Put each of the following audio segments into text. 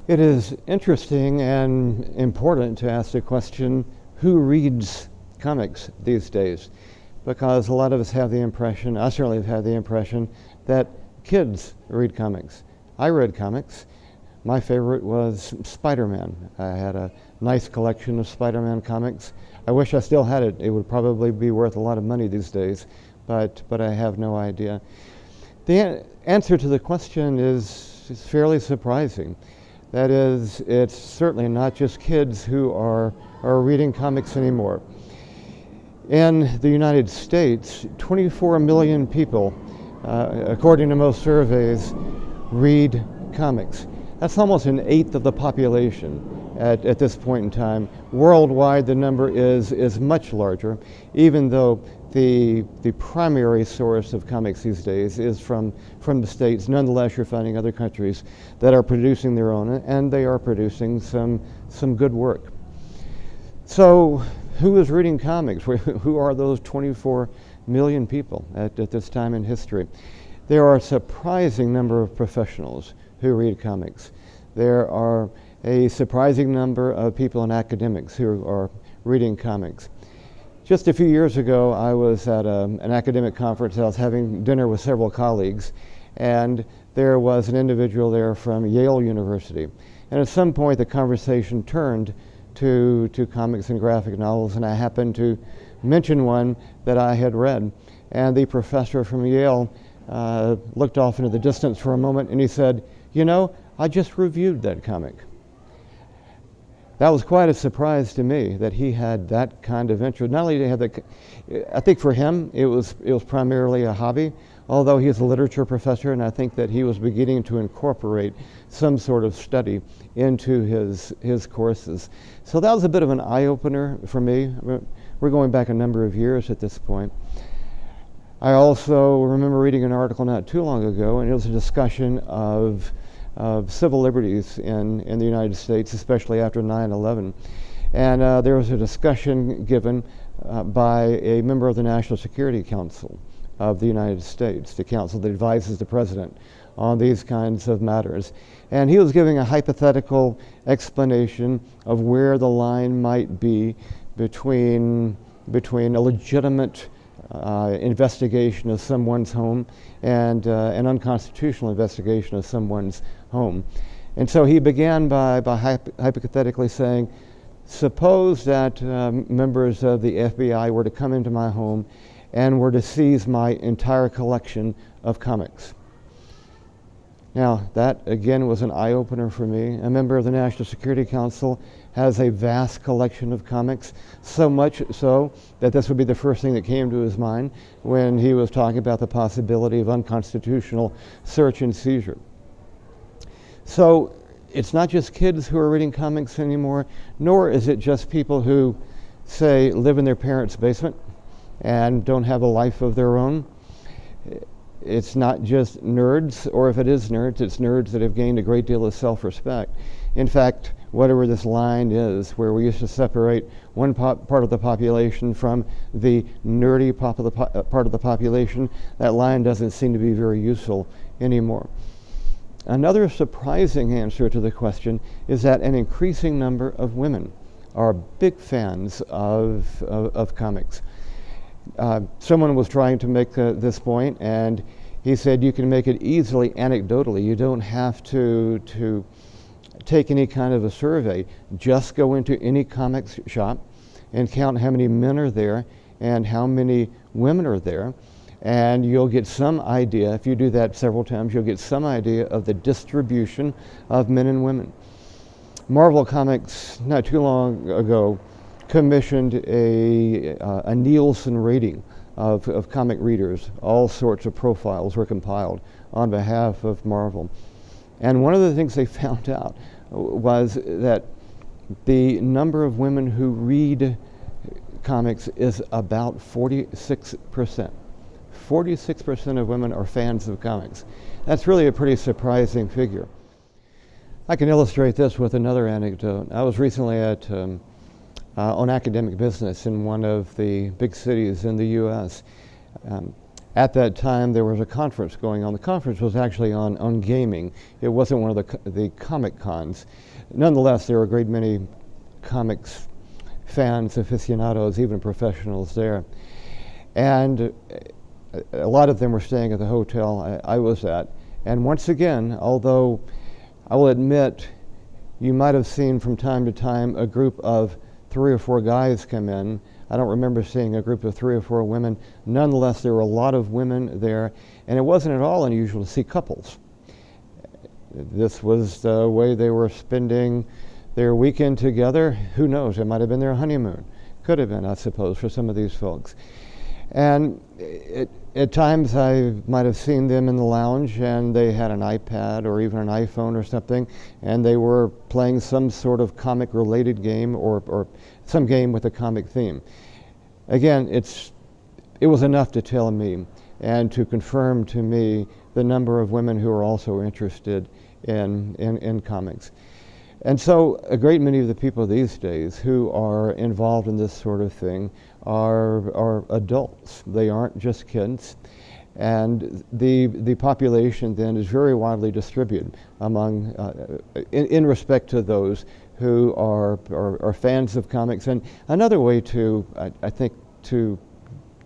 It is interesting and important to ask the question, who reads comics these days? Because a lot of us have the impression, I certainly have had the impression, that kids read comics. I read comics. My favorite was Spider-Man. I had a nice collection of Spider-Man comics. I wish I still had it. It would probably be worth a lot of money these days, but I have no idea. The answer to the question is fairly surprising. That is, it's certainly not just kids who are reading comics anymore. In the United States, 24 million people, according to most surveys, read comics. That's almost an eighth of the population at this point in time. Worldwide, the number is much larger, even though the primary source of comics these days is from the States. Nonetheless, you're finding other countries that are producing their own, and they are producing some good work. So who is reading comics? Who are those 24 million people at this time in history? There are a surprising number of professionals who read comics. There are a surprising number of people in academics who are reading comics. Just a few years ago, I was at an academic conference. I was having dinner with several colleagues, and there was an individual there from Yale University. And at some point, the conversation turned to comics and graphic novels, and I happened to mention one that I had read. And the professor from Yale looked off into the distance for a moment, and he said, "You know, I just reviewed that comic." That was quite a surprise to me that he had that kind of interest. Not only did he have that, I think for him it was primarily a hobby, although he is a literature professor, and I think that he was beginning to incorporate some sort of study into his courses. So that was a bit of an eye-opener for me. We're going back a number of years at this point. I also remember reading an article not too long ago, and it was a discussion of civil liberties in the United States, especially after 9/11. And there was a discussion given by a member of the National Security Council of the United States, the council that advises the president on these kinds of matters. And he was giving a hypothetical explanation of where the line might be between a legitimate investigation of someone's home and an unconstitutional investigation of someone's home. And so he began by hypothetically saying, suppose that members of the FBI were to come into my home and were to seize my entire collection of comics. Now, that again was an eye-opener for me. A member of the National Security Council has a vast collection of comics, so much so that this would be the first thing that came to his mind when he was talking about the possibility of unconstitutional search and seizure. So it's not just kids who are reading comics anymore, nor is it just people who, say, live in their parents' basement and don't have a life of their own. It's not just nerds, or if it is nerds, it's nerds that have gained a great deal of self-respect. In fact, whatever this line is, where we used to separate one part of the population from the nerdy part of the population, that line doesn't seem to be very useful anymore. Another surprising answer to the question is that an increasing number of women are big fans of comics. Someone was trying to make this point, and he said you can make it easily anecdotally. You don't have to take any kind of a survey. Just go into any comics shop and count how many men are there and how many women are there, and you'll get some idea. If you do that several times, you'll get some idea of the distribution of men and women. Marvel Comics, not too long ago, commissioned a Nielsen rating of comic readers. All sorts of profiles were compiled on behalf of Marvel. And one of the things they found out was that the number of women who read comics is about 46%. 46% of women are fans of comics. That's really a pretty surprising figure. I can illustrate this with another anecdote. I was recently on Academic Business in one of the big cities in the U.S. At that time, there was a conference going on. The conference was actually on gaming. It wasn't one of the comic cons. Nonetheless, there were a great many comics fans, aficionados, even professionals there. And a lot of them were staying at the hotel I was at. And once again, although I will admit, you might have seen from time to time a group of 3 or 4 guys come in. I don't remember seeing a group of 3 or 4 women. Nonetheless, there were a lot of women there, and it wasn't at all unusual to see couples. This was the way they were spending their weekend together. Who knows? It might have been their honeymoon. Could have been, I suppose, for some of these folks. And at times I might have seen them in the lounge and they had an iPad or even an iPhone or something, and they were playing some sort of comic related game or some game with a comic theme. Again, it was enough to tell me and to confirm to me the number of women who are also interested in comics. And so a great many of the people these days who are involved in this sort of thing are adults. They aren't just kids. And the population then is very widely distributed among, in respect to those who are fans of comics. And another way to, I think, to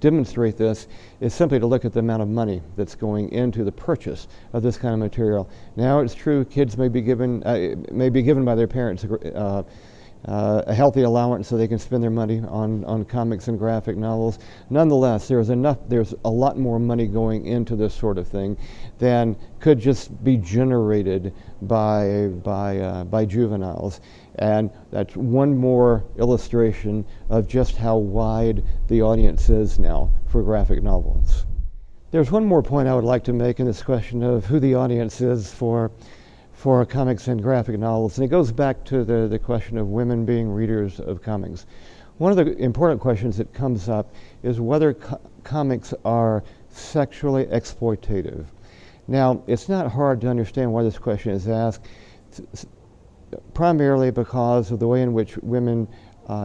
demonstrate this is simply to look at the amount of money that's going into the purchase of this kind of material. Now it's true kids may be given by their parents a healthy allowance so they can spend their money on comics and graphic novels. Nonetheless, there's a lot more money going into this sort of thing than could just be generated by juveniles. And that's one more illustration of just how wide the audience is now for graphic novels. There's one more point I would like to make in this question of who the audience is for comics and graphic novels, and it goes back to the question of women being readers of comics. One of the important questions that comes up is whether comics are sexually exploitative. Now, it's not hard to understand why this question is asked, primarily because of the way in which women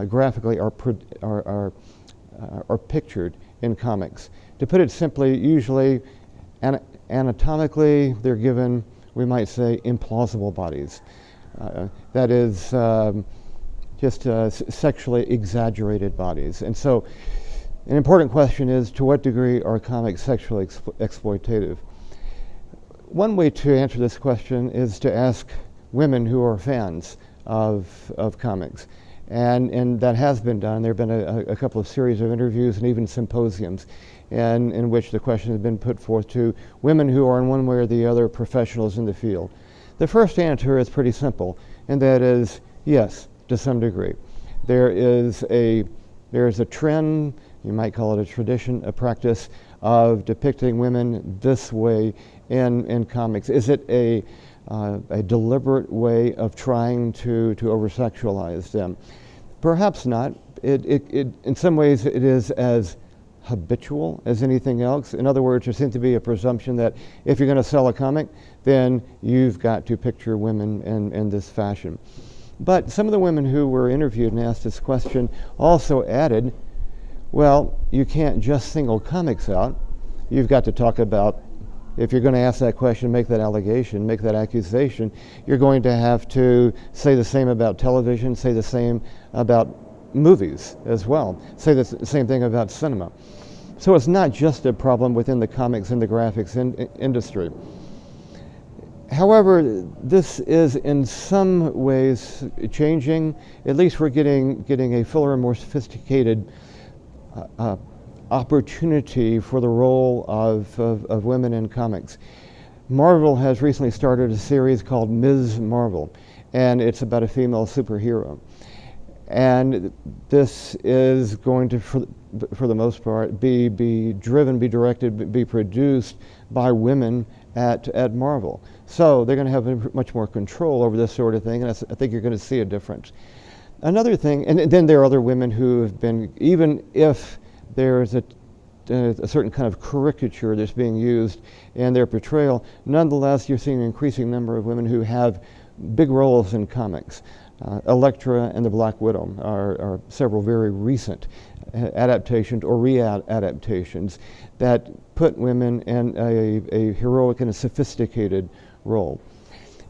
graphically are pictured in comics. To put it simply, usually anatomically they're given, we might say, implausible bodies. That is, just sexually exaggerated bodies. And so an important question is, to what degree are comics sexually exploitative? One way to answer this question is to ask women who are fans of comics. And that has been done. There have been a couple of series of interviews and even symposiums in which the question has been put forth to women who are in one way or the other professionals in the field. The first answer is pretty simple, and that is yes, to some degree. There is a trend, you might call it a tradition, a practice of depicting women this way in comics. Is it a deliberate way of trying to over-sexualize them? Perhaps not. In some ways it is as habitual as anything else. In other words, there seems to be a presumption that if you're going to sell a comic, then you've got to picture women in this fashion. But some of the women who were interviewed and asked this question also added, well, you can't just single comics out. You've got to talk about, if you're going to ask that question, make that allegation, make that accusation, you're going to have to say the same about television, say the same about movies as well, say the same thing about cinema. So it's not just a problem within the comics and the graphics industry. However, this is in some ways changing. At least we're getting a fuller and more sophisticated opportunity for the role of women in comics. Marvel has recently started a series called Ms. Marvel, and it's about a female superhero. And this is going to, for the most part, be directed, be produced by women at Marvel. So they're going to have much more control over this sort of thing, and I think you're going to see a difference. Another thing, and then there are other women who have been, even if there's a certain kind of caricature that's being used in their portrayal, nonetheless you're seeing an increasing number of women who have big roles in comics. Electra and the Black Widow are several very recent adaptations or re-adaptations that put women in a heroic and a sophisticated role.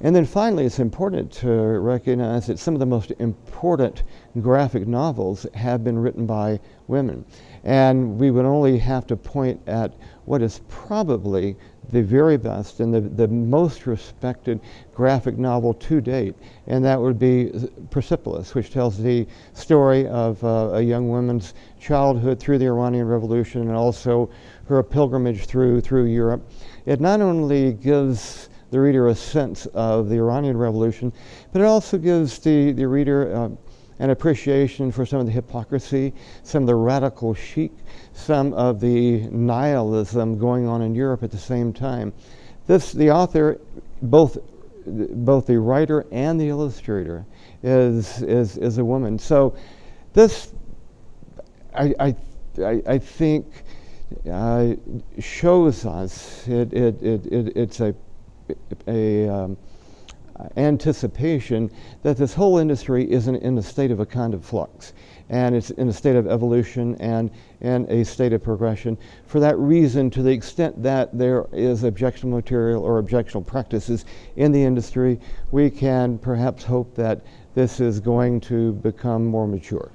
And then finally, it's important to recognize that some of the most important graphic novels have been written by women. And we would only have to point at what is probably the very best and the most respected graphic novel to date, and that would be Persepolis, which tells the story of a young woman's childhood through the Iranian Revolution and also her pilgrimage through Europe. It not only gives the reader a sense of the Iranian Revolution, but it also gives the reader an appreciation for some of the hypocrisy, some of the radical chic, some of the nihilism going on in Europe at the same time. The author, both the writer and the illustrator, is a woman. So this, I think, shows us it's a anticipation that this whole industry is in a state of a kind of flux, and it's in a state of evolution and a state of progression. For that reason, to the extent that there is objectionable material or objectionable practices in the industry, we can perhaps hope that this is going to become more mature.